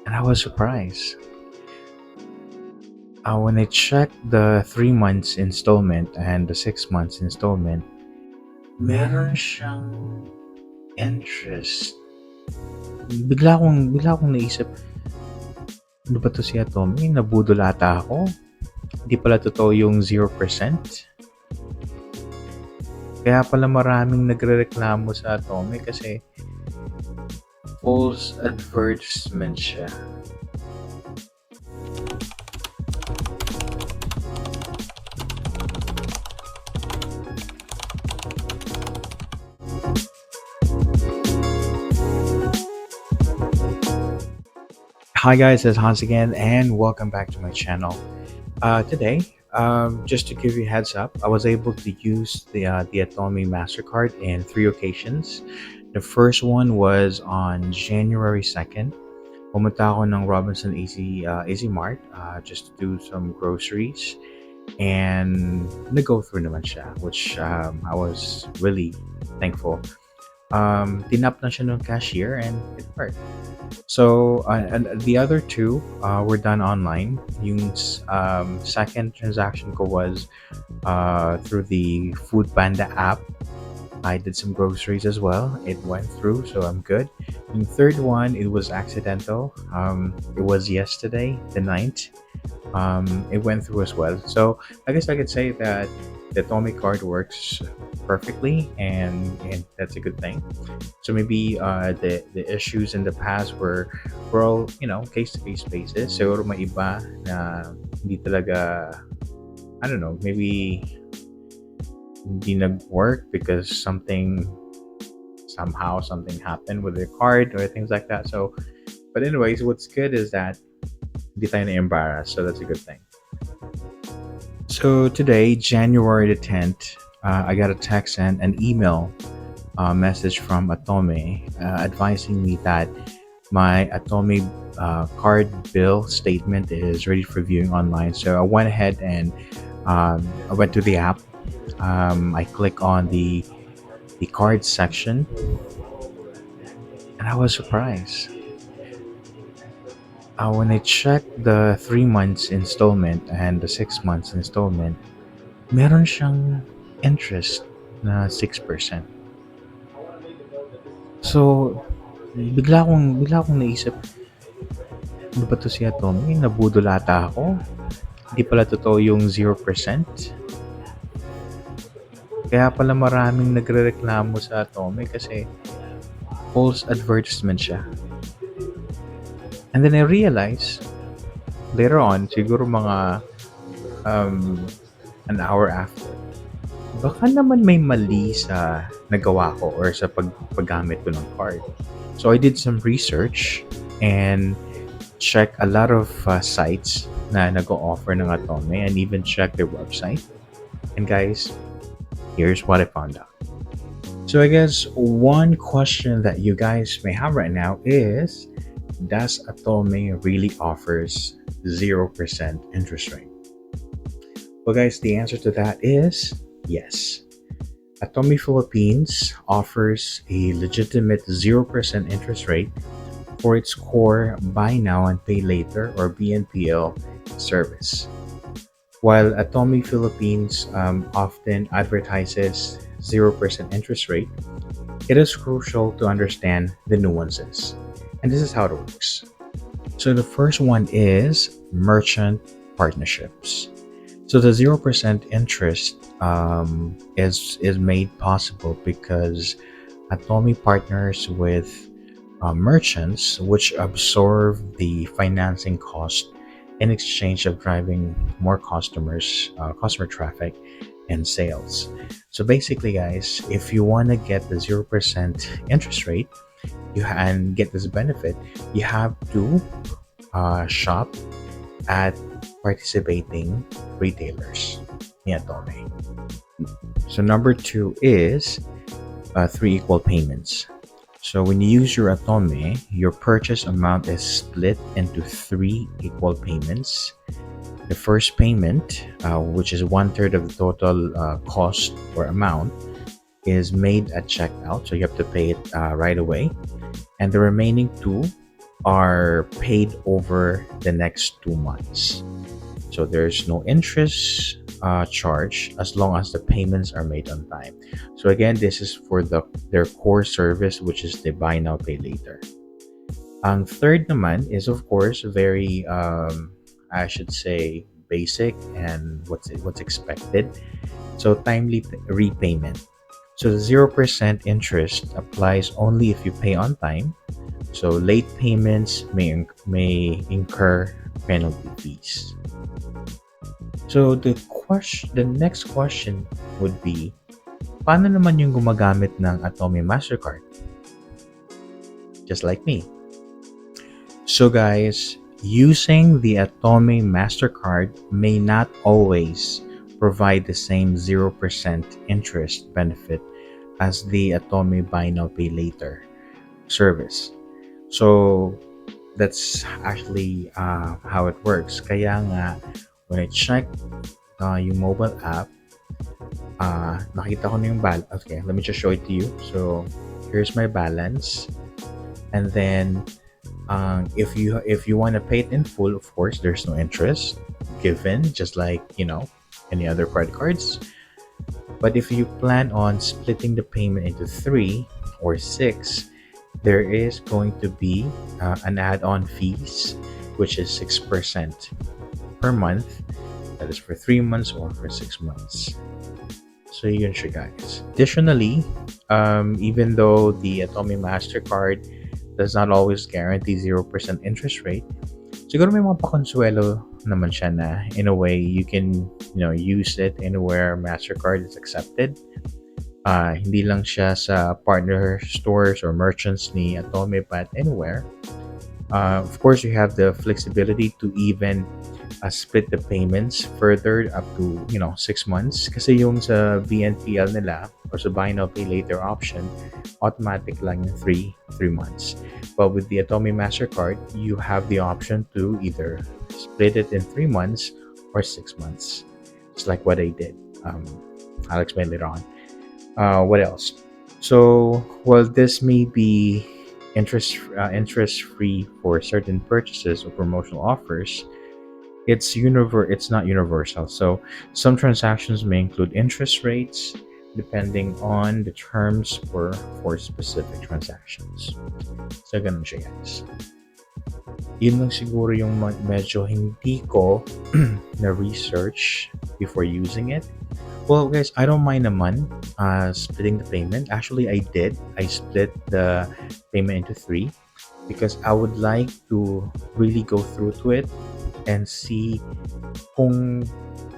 and I was surprised. When I checked the 3 months installment and the 6 months installment, meron siyang interest. Bigla akong naisip, ano ba to si Atome? Nabudol ata ako. Hindi pala totoo yung 0%. Kaya pala maraming nagrereklamo sa Atome kasi false advertisement siya. Hi guys, it's Hans again, and welcome back to my channel. Today, just to give you a heads up, I was able to use the Atome Mastercard in 3 occasions. The first one was on January 2nd. Pumunta ako ng Robinson Easy Mart just to do some groceries, and nag-go through naman siya, which I was really thankful. Tinap na siya ng cashier and it worked. So, and the other two were done online. Yung second transaction ko was through the Food Panda app. I did some groceries as well. It went through, so I'm good. The third one, it was accidental. It was yesterday, the 9th. It went through as well. So I guess I could say that the Atomic card works perfectly, and that's a good thing. So maybe the issues in the past were all case to case basis. So may iba na hindi talaga, I don't know, maybe hindi nag-work because something happened with the card or things like that. So, but anyways, what's good is that hindi tayo na-embarrass, so that's a good thing. So today, January the 10th, I got a text and an email message from Atome advising me that my Atome card bill statement is ready for viewing online. So I went ahead and I went to the app. I click on the card section, and I was surprised. When I checked the 3 months installment and the 6 months installment, meron siyang interest na 6%. So, bigla akong naisip, ano ba to si Atome? Nabudol ata ako. Hindi pala totoo yung 0%. Kaya pala maraming nagrereklamo sa Atome kasi false advertisement siya. And then I realized later on, siguro mga an hour after, baka naman may mali sa nagawa ko or sa paggamit ko ng card. So I did some research and check a lot of sites na nag-o-offer ng Atome, and even check their website. And guys, here's what I found out. So I guess one question that you guys may have right now is, does Atome really offers 0% interest rate? Well guys, the answer to that is yes. Atome Philippines offers a legitimate 0% interest rate for its core Buy Now and Pay Later or BNPL service. While Atome Philippines often advertises 0% interest rate, it is crucial to understand the nuances. And this is how it works. So the first one is merchant partnerships. So the 0% interest is made possible because Atome partners with merchants which absorb the financing cost in exchange of driving more customer traffic and sales. So basically, guys, if you want to get the 0% interest rate, and get this benefit, you have to shop at participating retailers in Atome. So number two is 3 equal payments. So when you use your Atome, your purchase amount is split into 3 equal payments. The first payment, which is 1/3 of the total cost or amount, is made at checkout, so you have to pay it right away. And the remaining two are paid over the next 2 months. So there's no interest charge as long as the payments are made on time. So again, this is for their core service, which is the buy now, pay later. Ang third naman is of course very I should say basic and what's expected. So timely repayment. So 0% interest applies only if you pay on time. So late payments may incur penalty fees. So the next question would be, paano naman yung gumagamit ng Atome Mastercard? Just like me. So guys, using the Atome Mastercard may not always provide the same 0% interest benefit as the Atome Buy Now Pay Later service. So that's actually how it works. Kaya nga, when I check yung mobile app, nakita ko na yung balance. Okay, let me just show it to you. So here's my balance. And then if you want to pay it in full, of course, there's no interest given, just like any other credit cards. But if you plan on splitting the payment into 3 or 6, there is going to be an add-on fees, which is 6% per month. That is for 3 months or for 6 months. So yun siya, guys. Additionally, even though the Atome Mastercard does not always guarantee 0% interest rate, siguro may mga pakonsuelo naman siya na in a way you can use it anywhere Mastercard is accepted. Hindi lang siya sa partner stores or merchants ni Atome, but anywhere. Of course, you have the flexibility to even split the payments further up to 6 months. Kasi yung sa BNPL nila or sa buy now pay later option, automatic lang yung 3 months. But with the Atome Mastercard, you have the option to either split it in 3 months or 6 months. It's like what I did. I'll explain later on. What else? So, while this may be interest free for certain purchases or promotional offers, it's not universal. So, some transactions may include interest rates depending on the terms for specific transactions. So, ganun siya, guys. Yun lang siguro yung medyo hindi ko na research before using it. Well, guys, I don't mind naman splitting the payment. Actually, I did. I split the payment into 3 because I would like to really go through to it and see kung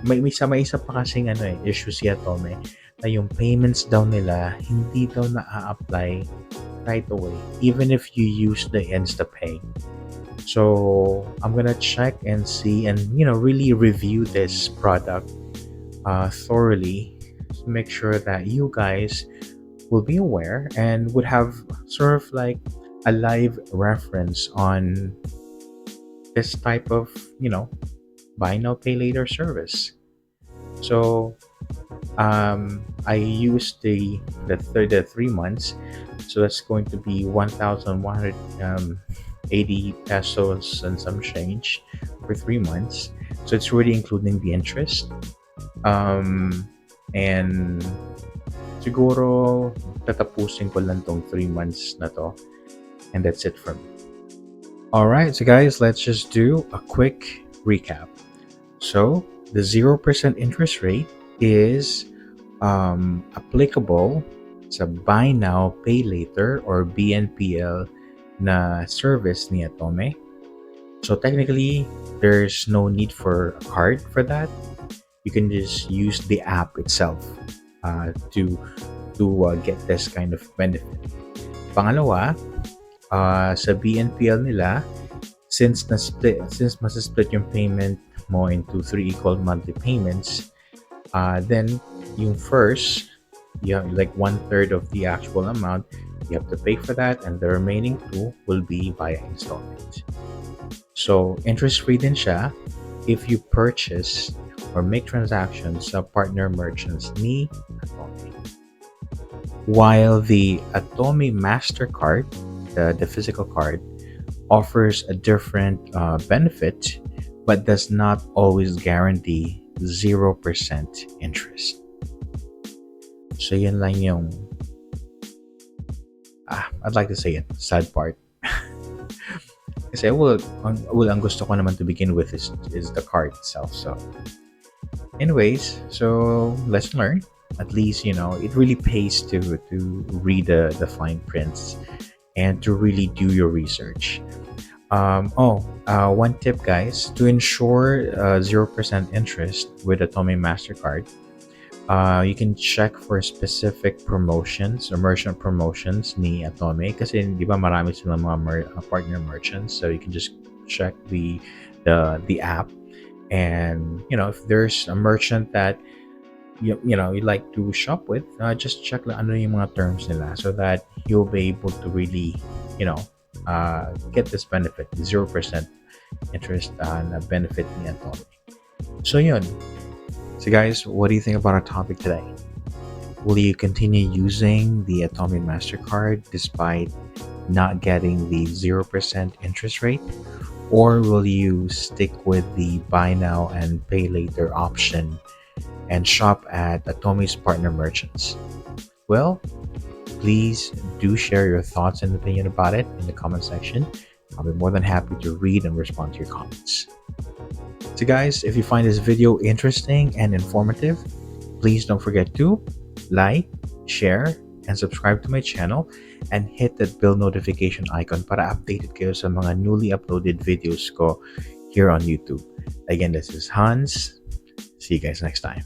may isa pa kasing issue si Atome na yung payments daw nila hindi daw na-apply right away even if you use the InstaPay. So I'm gonna check and see and really review this product thoroughly to make sure that you guys will be aware and would have sort of like a live reference on this type of buy now pay later service. So I used the 3 months, so that's going to be 1,180 pesos and some change for 3 months. So it's really including the interest. And siguro tatapusin ko lang tong 3 months na to, and that's it for me. Alright, so guys, let's just do a quick recap. So the 0% interest rate is applicable sa buy now pay later or BNPL na service ni Atome. So technically there's no need for a card for that. You can just use the app itself to get this kind of benefit. Pangalawa, sa BNPL nila, since masa-split yung payment mo into 3 equal monthly payments, then yung first, you have like 1/3 of the actual amount, you have to pay for that, and the remaining 2 will be via installment. So interest-free din siya if you purchase or make transactions sa partner merchants ni Atome. While the Atome Mastercard, the physical card, offers a different benefit but does not always guarantee 0% interest. So yun lang yung, I'd like to say it, sad part. Kasi ang gusto ko naman to begin with is the card itself. So anyways, so let's learn. At least, it really pays to read the fine prints and to really do your research. One tip, guys, to ensure 0% interest with Atome MasterCard, you can check for specific promotions or merchant promotions ni Atome kasi di ba marami silang mga partner merchants, so you can just check the app, and if there's a merchant that you like to shop with, just check lang ano yung mga terms nila so that you'll be able to really get this benefit, 0% interest na benefit ni Atome. So yun. So guys, what do you think about our topic today? Will you continue using the Atome MasterCard despite not getting the 0% interest rate? Or will you stick with the buy now and pay later option and shop at Atome's partner merchants? Well, please do share your thoughts and opinion about it in the comment section. I'll be more than happy to read and respond to your comments. So guys, if you find this video interesting and informative, please don't forget to like, share, and subscribe to my channel and hit that bell notification icon para updated kayo sa mga newly uploaded videos ko here on YouTube. Again, this is Hans. See you guys next time.